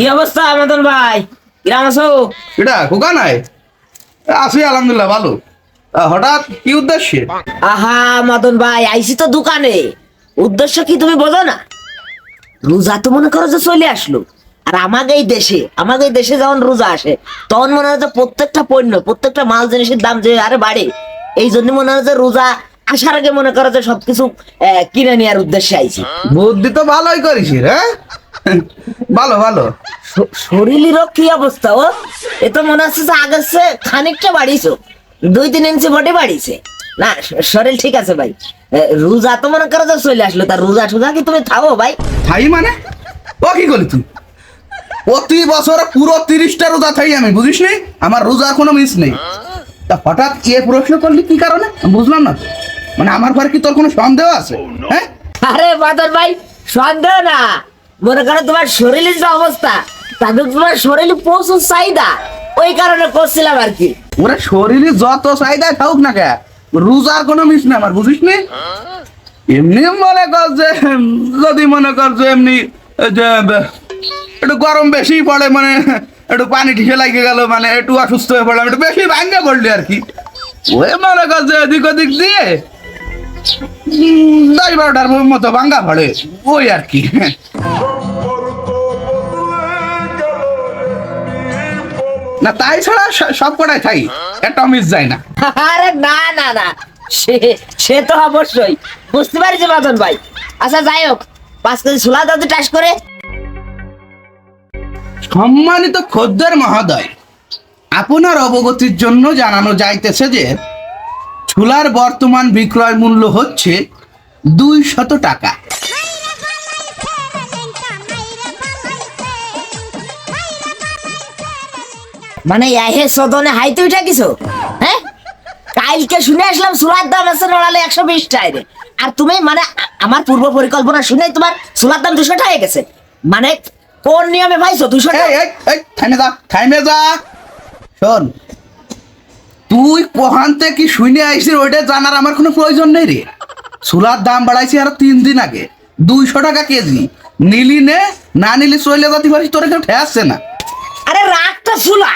কি অবস্থা মদন ভাই? কিরাম আছো? এটা খোকা নাই? আছি আলহামদুলিল্লাহ ভালো। হঠাৎ কি উদ্দেশ্যে? আহা মদন ভাই, আইসি তো দোকানে। উদ্দেশ্য কি তুমি বোঝো না? রোজা তো মনে করো যে চলে আসলো, আর আমাদের এই দেশে যখন রোজা আসে তখন মনে হয় যে প্রত্যেকটা পণ্য, প্রত্যেকটা মাল জিনিসের দাম যে আরে বাড়ে। এই জন্য মনে হয় যে রোজা আসার আগে মনে করো যে সবকিছু কিনে নেওয়ার উদ্দেশ্যে আইছি। বুদ্ধি তো ভালোই করিস, হ্যাঁ ভালো ভালো। শরীরেরও কি অবস্থা? ও এ তো মনে হচ্ছে যে আগের চেয়ে খানিকটা বাড়িয়েছো, 2-3 ইঞ্চি বডি বাড়িয়েছে। না, শরীর ঠিক আছে ভাই। রোজা তো মনে করো যে চলে আসলো, তার রোজা টোজা কি তুমি থাকো ভাই? থাই মানে ও কি করলি তুই? প্রতি বছর পুরো 30টা রোজা থাই আমি, বুঝিস নি? আমার রোজার কোনো মিস নেই। তা হঠাৎ প্রশ্ন করলি কি কারণে বুঝলাম না। মানে আমার পরে কি তোর কোনো সন্দেহ আছে? হ্যাঁ আরে বাদর ভাই, সন্দেহ না। মনে করো তোমার শরীরের যে অবস্থা, তাদের তোমার শরীরে প্রচুর চাহিদা, ওই কারণে করছিলাম আর কি। ওরা শরীরে যত চাহিদা থাকুক না কে, রোজার কোনো মিস নেই আমার, বুঝিস নি? এমনি মনে কর যে যদি মনে কর যে এমনি যে একটু গরম বেশি পড়ে, মানে একটু পানি ঠিসে লাগে গেল, মানে একটু অসুস্থ হয়ে পড়লাম, একটু বেশি ভাঙ্গে পড়লি আর কি। ওই মনে কর যে এদিক ওদিক দিয়ে 10-12টার মতো ভাঙ্গা পড়ে, ওই আর কি। না তাই ছাড়া সব কটাই থাই, একটা মিস যায় না। আরে না না না, সে সে তো অবশ্যই বুঝতে পারছি বাদন ভাই। আচ্ছা যাই হোক, 5 কেজি ছোলা দাও তো টাস করে। সম্মানিত খদ্দের মহোদয়, আপনার অবগতির জন্য জানানো যাইতেছে যে ছোলার বর্তমান বিক্রয় মূল্য হচ্ছে 200 টাকা। মানে এহে সদনে হাইতে উঠে কিছু, হ্যাঁ? কালকে শুনে আসলাম ছোলার দাম আছে নড়ালে 120 টাকা, আর তুমি মানে আমার পূর্ব পরিকল্পনা শুনে তোমার ছোলার দাম 200 টাকা গেছে। মানে কোন নিয়মে ভাইছো 200 টাকা? এই থাইমে যা। শোন, তুই কোহান্তে কি শুনে আইসিস ওইটা জানার আমার কোনো প্রয়োজন নেই রে। ছোলার দাম বাড়াইছি আরো 3 দিন আগে, 200 টাকা কেজি। নিলি নে, না নিলি চলে যেতে পারিস, তোর কেউ ঠেসছে না। আরে রাগটা ছোলা,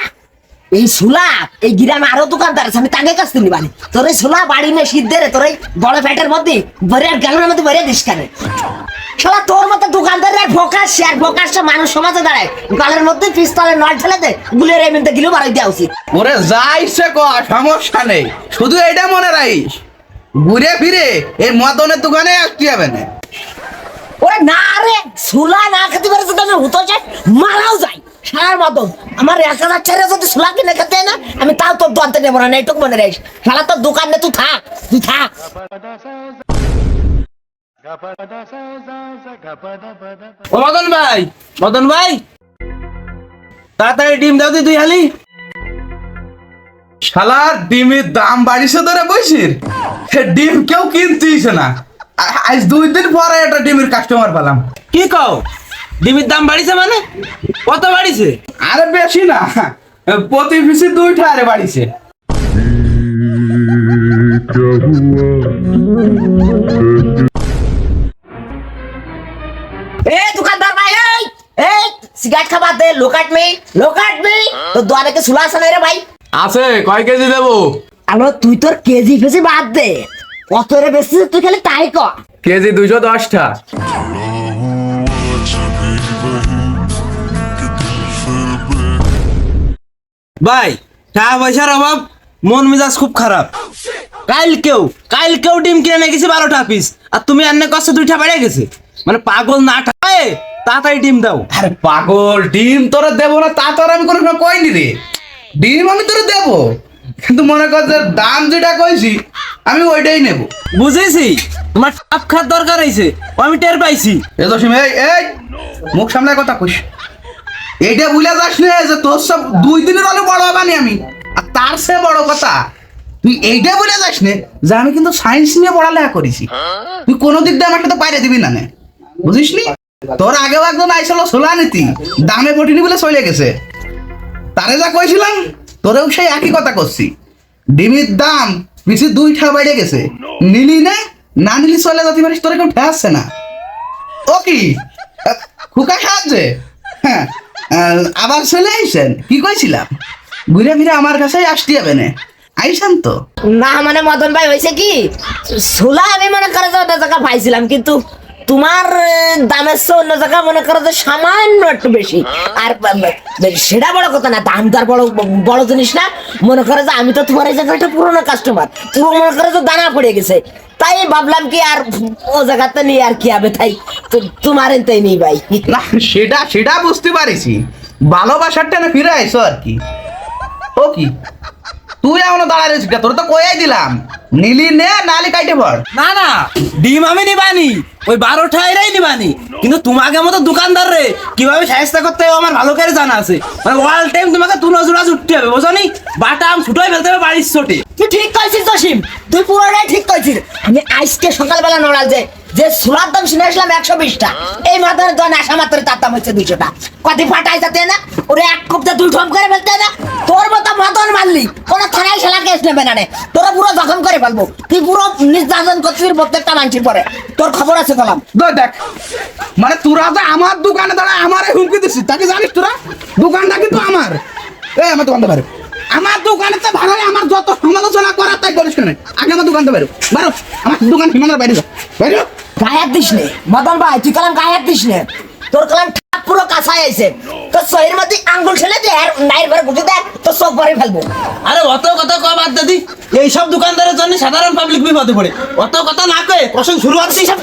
এই ছোলা এই গ্রামে আরো দোকানদার আছে, আমি তাকে কাছ থেকে নিবানি। তোর এই ছোলা বাড়ি নে সিদ্ধে রে, তোর এই বড় পেটের মধ্যে ভরে আর গালের মধ্যে ভরে দিস কেন? শালা তোর মতো দোকানদার আর ফোকাসটা মানুষ সমাজে দাঁড়ায়, গালের মধ্যে পিস্তলের নট ঢেলে দে, গুলের এই মিনিটে গিলেও বাড়াই দেওয়া উচিত। ওরে যাইছে ক, সমস্যা নেই, শুধু এটা মনে রাখিস ঘুরে ফিরে এই মদনের দোকানে আসতে হবে না। ওরে না রে, ছোলা না খেতে পারে যদি আমি হতো যাই, মারাও যাই সারার মতন। আমার 1000 ছেড়ে যদি ছোলা কিনে খেতে না, আমি তাও তোর দোকানতে নেবো না, এইটুকু মনে রাখিস। শালা তোর দোকান নে তুই থাক, তুই থাক। ও মদন ভাই, মদন ভাই, তাড়াতাড়ি ডিম দাও দি 2 হালি। শালা ডিমের দাম বাড়িছে ধরে বসির, ডিম কেউ কিনতেইছে না। আজ 2 দিন পরে একটা ডিমের কাস্টমার পেলাম। কি কও, ডিমের দাম বাড়িছে? মানে কত বাড়িছে? আরে বেশি না, প্রতি পিসে 2টা আরে বাড়িছে। এ দোকানদার ভাই, এই সিগারেট খাবার দে, লোকাট মি তোর দোকানে কি ছোলা আছে না রে ভাই? আছে, কয় কেজি দেবো? আলো তুই তোর কেজি ফেজি বাদ দে, কত রে বেশি তুই খালি তাই ক। কেজি 210টা। ভাই টাকা পয়সার অভাব, মন মেজাজ খুব খারাপ। কালকেও ডিম কিনে নিয়ে গেছি 12টা পিস, আর তুমি আন্নে কষ্ট 2টা বেড়ে গেছে। মানে পাগল না ঠায়, তাড়াতাড়ি ডিম দাও। আরে পাগল, ডিম তোরা দেবো না তা তোর আমি কোনো সময় কইনি রে। ডিম আমি তোরা দেবো, কিন্তু মনে কর যে দাম যেটা কইছি আমি ওইটাই নেব। বুঝেছি, তোমার টাপ খাওয়ার দরকার হয়েছে, আমি টের পাইছি। এ তো এই এই মুখ সামলায় কথা কইস। এইটা বুঝলে যাস না যে তোর সব 2 দিনের অনেক বড় হবানি আমি। আর তার চেয়ে বড় কথা, তুই এইটা বুঝলে যাস না যে আমি কিন্তু সায়েন্স নিয়ে পড়ালেখা করেছি। তুই কোনো দিক দিয়ে আমার সাথে পাইরে দিবি না, বুঝিস নি? তোর আগেও একজন আইসলো ছোলা নীতি, দামে পটিনি বলে চলে গেছে। তারে যা কইছিলাম তোরেও সেই একই কথা করছি। ডিমের দাম বেশি 2টা বেড়ে গেছে, নিলি না নিলি চলে যেতে পারিস, তোরে কেউ ঠেসছে না। ও কি খোকা সাহায্যে? হ্যাঁ আবার চলে আইসেন কি কইছিলাম ঘুরে ফিরে আমার কাছেই আসতে হবে না আইসেন তো না মানে মদন ভাই হয়েছে কি সোলা আমি মনে করো যে অন্য জায়গা পাইছিলাম, কিন্তু তোমার দামের চেয়ে অন্য জায়গা মনে করো যে সামান্য একটু বেশি। আর সেটা বড় কথা না, দাম তো আর বড় বড় জিনিস না। মনে করো যে আমি তো তোমার এই জায়গাটা পুরোনো কাস্টমার, পুরো মনে করো যে দানা পড়ে গেছে, তাই ভাবলাম কি আর ও জায়গাতে নিয়ে আর কি হবে, তাই তোমার এনতেই নেই ভাই। না সেটা সেটা বুঝতে পারিছি, ভালোবাসার টানে ফিরে আইসো আর কি। ও কি তুই এখনো দাঁড়ায় রয়েছিস তোর তো কয়াই দিলাম নীলি নে নালি কাইটে পড়। না না, ডিম আমি নিবানি, ওই 12টা এরাই নিবানি, কিন্তু তোমাকে মতো দোকানদার রে কিভাবে সাহায্য করতে হবে আমার ভালো করে জানা আছে। মানে অল টাইম তোমাকে তুলো জোড়া উঠতে হবে, বোঝো নি? বাটা আম ছুটোই ফেলতে হবে বাড়ির ছোটে। তুই ঠিক কইছিস জসিম, তুই পুরোটাই ঠিক কইছিস। আমি আজকে সকালবেলা নড়াল যে সোলার দাম শুনে আসলাম 120টা, এই মাথার জন আসা মাত্র তার দাম হচ্ছে 200টা। কতি ফাটাই যাতে না ওরে এক কোপতে দুই ঠম করে ফেলতে না। তোর মতো মদন মারলি কোন থানায় শালা কেস নেবে না রে, তোরা পুরো জখম করে ফেলবো। তুই পুরো নির্যাতন করছিস প্রত্যেকটা মানুষের পরে, তোর খবর আছে বললাম। দেখ মানে তোরা যে আমার দোকানে দাঁড়ায় আমারে হুমকি দিছিস তাকে জানিস তোরা? দোকানটা কিন্তু আমার, এই আমার দোকানটা বাইরে, আমার দোকানে তো ভালো আমার যত সমালোচনা করার তাই করিস কেন? আগে আমার দোকানটা বাইরে বাইরে, আমার দোকান সীমানার বাইরে যা বাইরে। গায়ে হাত দিস নে মদন ভাই, তুই কালাম গায়ে হাত দিস নে, তোর কালাম ঠাপ পুরো কাঁচাই আইছে। তোর শরীরের মধ্যে আঙ্গুল ছেলে দে আর নাইর ভরে গুটি দেখ, তোর চোখ ভরে ফেলবো। আরে অত কথা কয় বাদ দাদি, এইসব দোকানদারের জন্য সাধারণ পাবলিক বিপদে পড়ে। অত কথা না কয়ে প্রসঙ্গ শুরু হচ্ছে সব